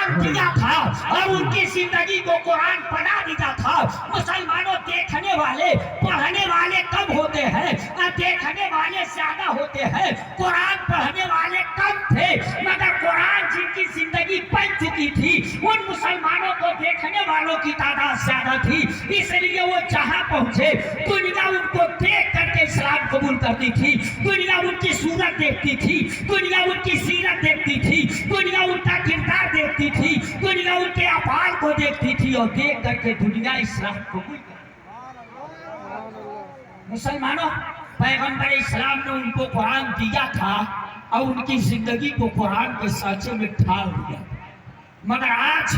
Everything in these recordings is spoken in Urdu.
قرآن دیا تھا اور ان کی زندگی کو قرآن بنا دیا تھا. مسلمانوں دیکھنے والے پڑھنے والے کم ہوتے ہیں, دیکھنے والے زیادہ ہوتے ہیں, قرآن پڑھنے والے کم تھے, مگر قرآن جن کی زندگی بن چکی تھی ان مسلمانوں کو دیکھنے والوں کی تعداد زیادہ تھی. اس لیے وہ جہاں پہنچے دنیا ان کو دیکھ کر کے اسلام قبول کرتی تھی, دنیا ان کی صورت دیکھتی تھی, دنیا ان کی سیرت دیکھتی تھی, دنیا ان کا کردار دیکھتی تھی, دنیا ان کے افعال کو دیکھتی تھی, اور دیکھ کر کے دنیا اسلام قبول کرتی. مسلمانوں, پیغمبر اسلام نے ان کو قرآن دیا تھا اور ان کی زندگی کو قرآن کے سانچے میں ڈھال دیا. مگر آج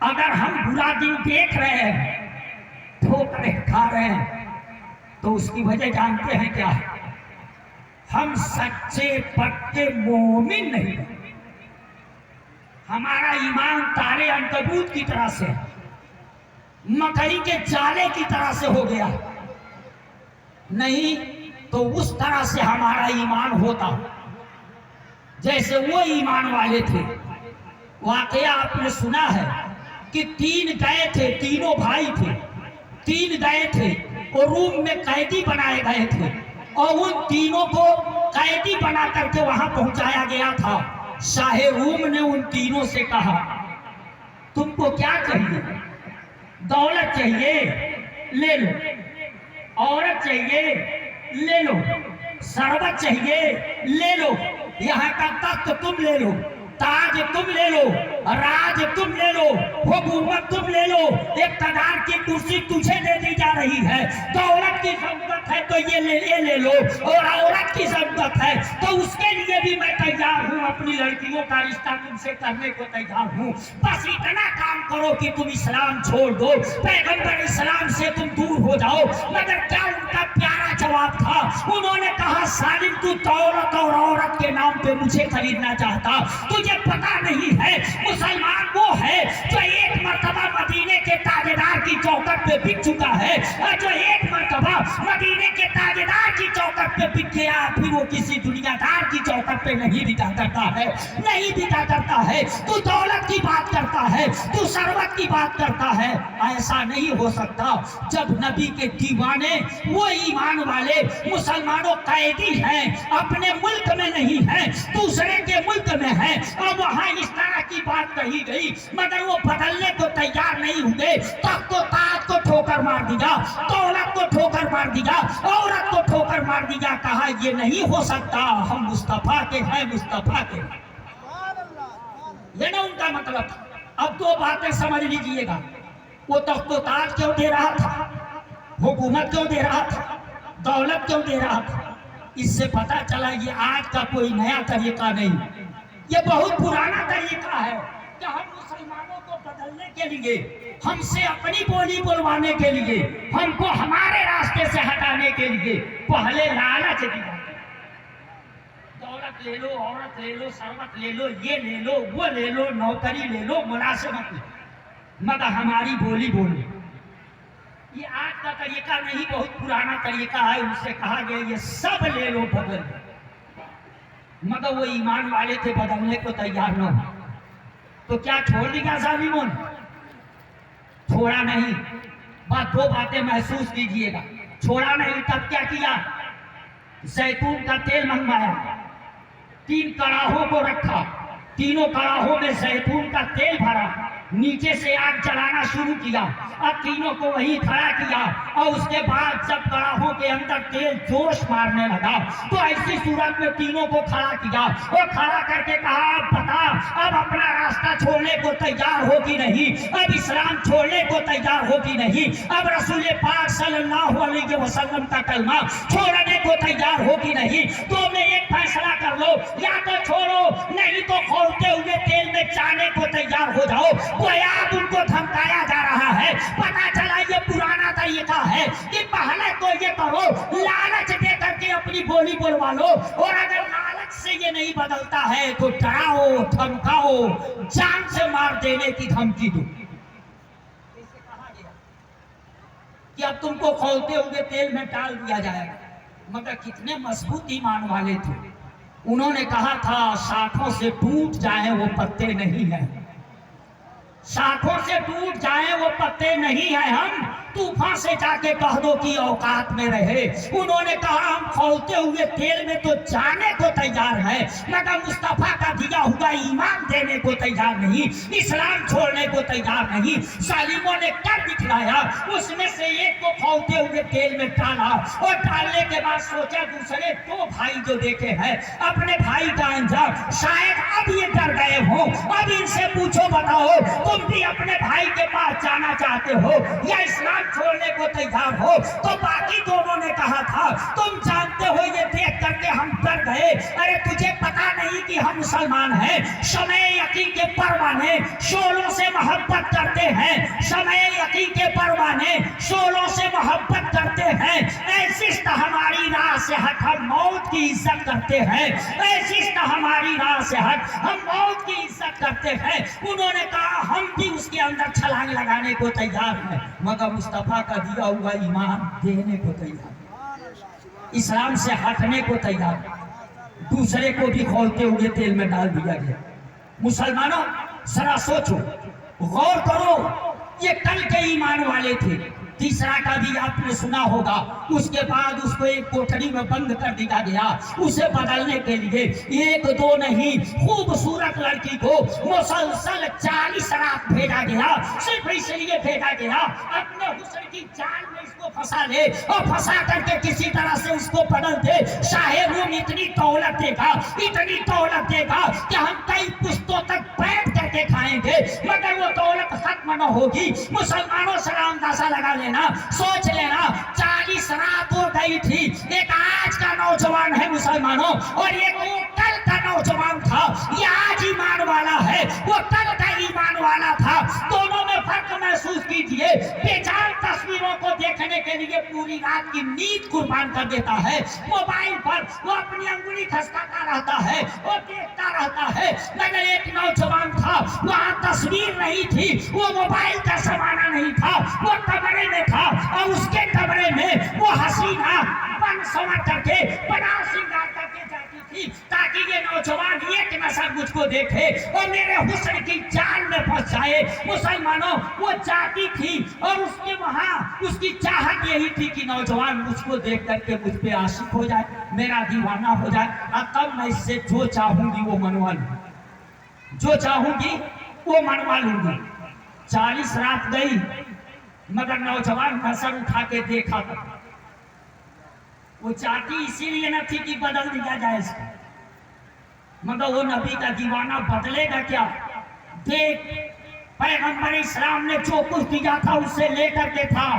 اگر ہم برا دن دیکھ رہے ہیں, ٹھوکریں کھا رہے ہیں, تو اس کی وجہ جانتے ہیں کیا ہے؟ ہم سچے پکے مومن نہیں. ہمارا ایمان تارے عنکبوت کی طرح سے, مکڑی کے جالے کی طرح سے ہو گیا. نہیں تو اس طرح سے ہمارا ایمان ہوتا جیسے وہ ایمان والے تھے. واقعہ آپ نے سنا ہے کہ 3 گئے تھے, تینوں بھائی تھے, 3 گئے تھے اور روم میں قیدی بنائے گئے تھے, اور ان تینوں کو قیدی بنا کر کے وہاں پہنچایا گیا تھا. شاہ روم نے ان تینوں سے کہا, تم کو کیا چاہیے؟ دولت چاہیے لے لو, عورت چاہیے لے لو, ثروت چاہیے لے لو, یہاں کا تخت تم لے لو, تاج تم لے لو, راج تم لے لو, حکومت تم لے لو, اقتدار کی کرسی تجھے دے دی جا رہی ہے. دولت کی ضرورت ہے تو یہ لے لو, اور عورت کی ضرورت ہے تو اس کے لیے بھی میں تیار ہوں, اپنی لڑکیوں کا رشتہ تم سے کرنے کو تیار ہوں. بس اتنا کام کرو کہ تم اسلام چھوڑ دو, پیغمبر اسلام سے تم دور ہو جاؤ. مگر کیا ان کا پیارا جواب تھا؟ انہوں نے کہا, سالم تو دولت اور عورت کے نام پہ مجھے خریدنا چاہتا, تجھے پتا نہیں ہے مسلمان وہ ہے جو ایک مرتبہ مدینے کے تاجدار کی چوکٹ پہ بک چکا ہے, اور جو ایک مرتبہ مدینے کے تاجدار کی چوکٹ پہ بک گیا پھر وہ کسی دنیا دار کی چوکٹ پہ نہیں بکا کرتا ہے, نہیں بکا کرتا ہے. تو دولت کی بات کرتا ہے, تو ثروت کی بات کرتا ہے. ایسا نہیں ہو سکتا. جب نبی کے دیوانے وہ ایمان والے مسلمانوں قیدی ہیں, اپنے ملک میں نہیں ہیں, دوسرے کے ملک میں ہیں, اور وہاں اس طرح کی بات کہی گئی, مگر وہ بدلنے کو تیار نہیں ہوئے. تخت و تاج کو ٹھوکر مار دیا, دولت کو ٹھوکر مار دیا, عورت کو ٹھوکر مار دیا. کہا یہ نہیں ہو سکتا, ہم مصطفیٰ کے ہیں, مصطفیٰ کے ہیں. یہ نا ان کا مطلب. اب 2 باتیں سمجھ لیجئے گا. وہ تخت و تاج کیوں دے رہا تھا, حکومت کیوں دے رہا تھا, دولت کیوں دے رہا تھا؟ اس سے پتا چلا یہ آج کا کوئی نیا طریقہ نہیں, یہ بہت پرانا طریقہ ہے کہ ہم مسلمانوں کو بدلنے کے لیے, ہم سے اپنی بولی بلوانے کے لیے, ہم کو ہمارے راستے سے ہٹانے کے لیے پہلے لالچ دیا. دولت لے لو, عورت لے لو, ثروت لے لو, یہ لے لو, وہ لے لو, نوکری لے لو, ملازمت لے لو, مگر ہماری بولی بولو. یہ آج کا طریقہ نہیں, بہت پرانا طریقہ ہے. ان سے کہا گیا یہ سب لے لو, بدل دو. مگر وہ ایمان والے تھے, بدلنے کو تیار نہ ہو. تو کیا چھوڑ دیا ظالموں نے؟ چھوڑا نہیں. بات 2 باتیں محسوس کیجئے گا. چھوڑا نہیں. تب کیا کیا؟ زیتون کا تیل منگوایا, 3 کڑاہوں کو رکھا, تینوں کڑاہوں میں زیتون کا تیل بھرا, نیچے سے آگ جلانا شروع کیا, اب تینوں کو وہی کھڑا کیا, اور اس کے بعد جب کڑاہوں کے اندر تیل جوش مارنے لگا تو ایسی صورت میں تینوں کو کھڑا کیا, اور کھڑا کر کے کہا, اب بتا, اب اپنا راستہ چھوڑنے کو تیار ہو کہ نہیں, اب اسلام چھوڑنے کو تیار ہو کہ نہیں, اب رسول پاک صلی اللہ علیہ وسلم کا کلمہ چھوڑنے کو تیار ہو کہ نہیں. تو میں ایک فیصلہ کر لو, یا تو چھوڑو, نہیں تو کھولتے ہوئے تیل میں جانے کو تیار ہو جاؤ. اب ان کو دھمکایا جا رہا ہے. پتا چلا یہ پرانا طریقہ ہے کہ پہلے تو یہ کرو, لالچ دے کر کے اپنی بولی بلوا لو, اور اگر لالچ سے یہ نہیں بدلتا ہے تو ڈراؤ, دھمکاؤ, جان سے مار دینے کی دھمکی دو. اسے کہا گیا کہ اب تم کو کھولتے ہوئے تیل میں ڈال دیا جائے گا. مگر کتنے مضبوط ایمان والے تھے, انہوں نے کہا تھا شاخوں سے ٹوٹ جائیں وہ پتے نہیں ہیں، شاخوں سے ٹوٹ جائیں وہ پتے نہیں ہیں، ہم طوفان سے جا کے کہہ دو کہ اوقات میں رہے۔ انہوں نے کہا ہم کھولتے ہوئے تیل میں تو جانے کو تیار ہیں مگر مصطفیٰ کا دیا ہوا ایمان دینے کو تیار نہیں، اسلام چھوڑنے کو تیار نہیں۔ ظالموں نے کر دکھلایا، اس میں سے ایک کو کھولتے ہوئے تیل میں ڈالا اور ڈالنے کے بعد سوچا دوسرے دو بھائی جو دیکھے ہیں اپنے بھائی کا انجام، شاید اب یہ ڈر گئے ہوں، اب ان سے پوچھو بتاؤ تم بھی اپنے بھائی کے پاس جانا چاہتے ہو یا اسلام چھوڑنے کو تیار ہو؟ تو باقی دونوں نے کہا تھا تم جانتے ہو یہ دیکھ کر کے ہم ڈر گئے، ارے تجھے پتا نہیں کہ ہم مسلمان ہیں، شمع یقین کے پروانے شعلوں سے محبت کرتے ہیں، شمع یقین کے پروانے شعلوں سے محبت کرتے ہیں، اے زشت ہماری راہ سے ہٹ ہم موت کی عزت کرتے ہیں، اے زشت ہماری راہ سے ہٹ ہم موت کی عزت کرتے ہیں۔ انہوں نے کہا ہم بھی اس کے اندر چھلانگ لگانے کو تیار ہیں مگر مصطفیٰ کا دیا ہوا ایمان دینے کو تیار، اسلام سے ہٹنے کو تیار۔ دوسرے کو بھی کھولتے ہوئے تیل میں ڈال دیا گیا۔ مسلمانوں ذرا سوچو، غور کرو، یہ کل کے ایمان والے تھے۔ تیسرا کا بھی آپ نے سنا ہوگا، اس کے بعد اس کو ایک کوٹھری میں بند کر دیا گیا اسے بدلنے کے لیے۔ ایک دو نہیں، خوبصورت لڑکی کو مسلسل 40 رات بھیجا گیا، صرف اس لیے بھیجا گیا اپنے حسن کی جال میں اس کو پھنسا لے اور پھنسا کر کے کسی طرح سے اس کو بدل دے۔ شاہ روم اتنی دولت دے گا، اتنی دولت دے گا کہ ہم کئی پشتوں تک بیٹھ کر کے کھائیں گے مگر وہ دولت ختم نہ ہوگی۔ مسلمانوں سلام اندازہ لگا لینا، سوچ لینا 40 رات ہو گئی تھی، ایک آج کا نوجوان ہے مسلمانوں اور ایک وہ کل کا نوجوان تھا، یہ آج ایمان والا ہے، وہ کل کا ایمان والا تھا۔ دونوں میں فرق محسوس کیجئے، بے جان تصویروں کو دیکھنے کے لیے پوری رات کی نیند قربان کر دیتا ہے، موبائل پر وہ اپنی انگلی کھسکاتا رہتا ہے اور دیکھتا رہتا ہے مگر ایک نوجوان تھا، وہاں تصویر نہیں تھی، وہ موبائل کا زمانہ نہیں تھا، وہ کمرے میں تھا اور اس کے کمرے میں وہ حسینہ بن سنور کر کے بنا سنگار کر کے جاتی تھی تاکہ یہ نوجوان ایک نظر مجھ کو دیکھے اور میرے حسن کی جال میں پھنس جائے۔ مسلمانوں وہ جاتی تھی اور اس کے وہاں اس کی چاہت یہی تھی کہ نوجوان مجھ کو دیکھ کر کے مجھ پہ عاشق ہو جائے، میرا دیوانہ ہو جائے اور تب میں اس سے جو چاہوں گی وہ منوا لوں، جو چاہوں گی وہ منوا لوں گی۔ 40 رات گئی مگر نوجوان نظر اٹھا کے دیکھا تھا، وہ چاہتی اسی لیے نہ تھی کہ بدل دیا جائے اس کو، مگر وہ نبی کا دیوانہ بدلے گا کیا؟ دیکھ پیغمبر اسلام نے جو کچھ دیا تھا اس سے لے کر کے تھا،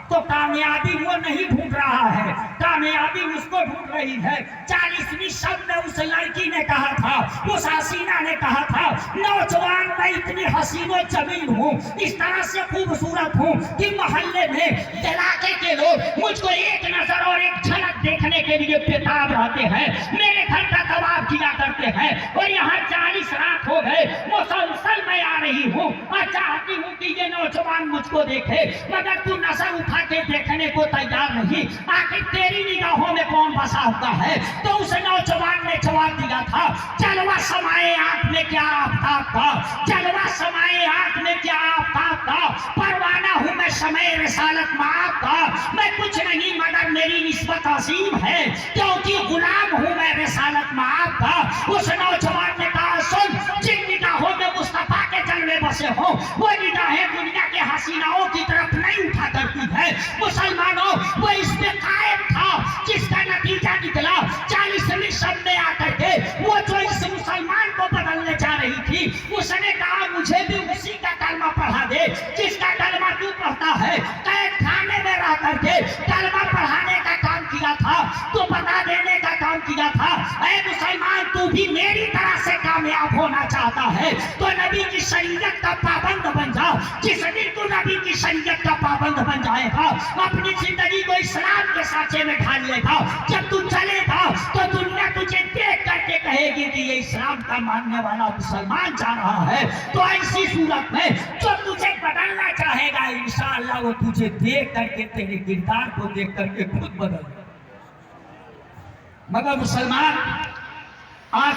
تو کامیابی وہ نہیں ڈھونڈ رہا ہے، کامیابی اس کو ڈھونڈ رہی ہے۔ 40ویں شب میں اس لڑکی نے کہا تھا، اس حسینہ نے کہا تھا نوجوان میں اتنی حسین و جمیل ہوں، اس طرح سے خوبصورت ہوں کہ محلے میں علاقے کے لوگ مجھ کو ایک نظر اور ایک جھلک دیکھنے کے لیے بےتاب رہتے ہیں، میرے گھر کا طواف کیا کرتے ہیں اور یہاں 40 رات ہو گئے مسلسل میں آ رہی ہوں اور چاہتی ہوں کہ یہ نوجوان مجھ کو دیکھے مگر تو نظر اٹھا کے دیکھنے کو تیار نہیں، آخر تیری نگاہوں میں کون بسا ہوتا ہے؟ تو اس نوجوان نے جواب دیا تھا جلوہ سمائے آنکھ میں کیا آفتاب تھا، جلوہ سمائے آنکھ میں کیا آفتاب تھا، پروانہ ہوں میں شمع رسالت معاف تھا، میں کچھ نہیں مگر میری نسبت عظیم ہے کیونکہ غلام ہوں میں رسالت معاف تھا۔ اس نوجوان نے کہا سن، جن نگاہوں میں مصطفیٰ کے جلوے بسے ہوں وہ نگاہیں دنیا کے حسیناؤں کی طرف نہیں اٹھا کرتی ہے۔ مسلمانوں وہ اس میں قائم تھا جس کا نتیجہ نکلا 40ویں شب میں آ کر کے وہ جو اس مسلمان کو بدلنے جا رہی تھی اس نے کہا مجھے بھی اسی کا کلمہ پڑھا دے جس کا کلمہ تو پڑھتا ہے، قید خانے میں رہ کر کے کلمہ پڑھانے کا کام کیا تھا، تو بتا دینے کا کام کیا تھا۔ اے مسلمان تو بھی میری طرح سے کامیاب ہونا چاہتا ہے تو نبی کی شریعت کا پابند بن جا، جس دن تو نبی کی شریعت کا پابند بن جائے گا اپنی زندگی کو اسلام کے سانچے میں ڈھال لے گا، جب تو چلے گا تو دنیا تجھے دیکھ کر کے کہے گی کہ یہ اسلام کا ماننے والا مسلمان جا رہا ہے۔ تو ایسی صورت میں جو تجھے بدلنا چاہے گا انشاءاللہ وہ تجھے دیکھ کر کے تیرے کردار کو دیکھ کر کے خود بدل۔ مگر مسلمان آج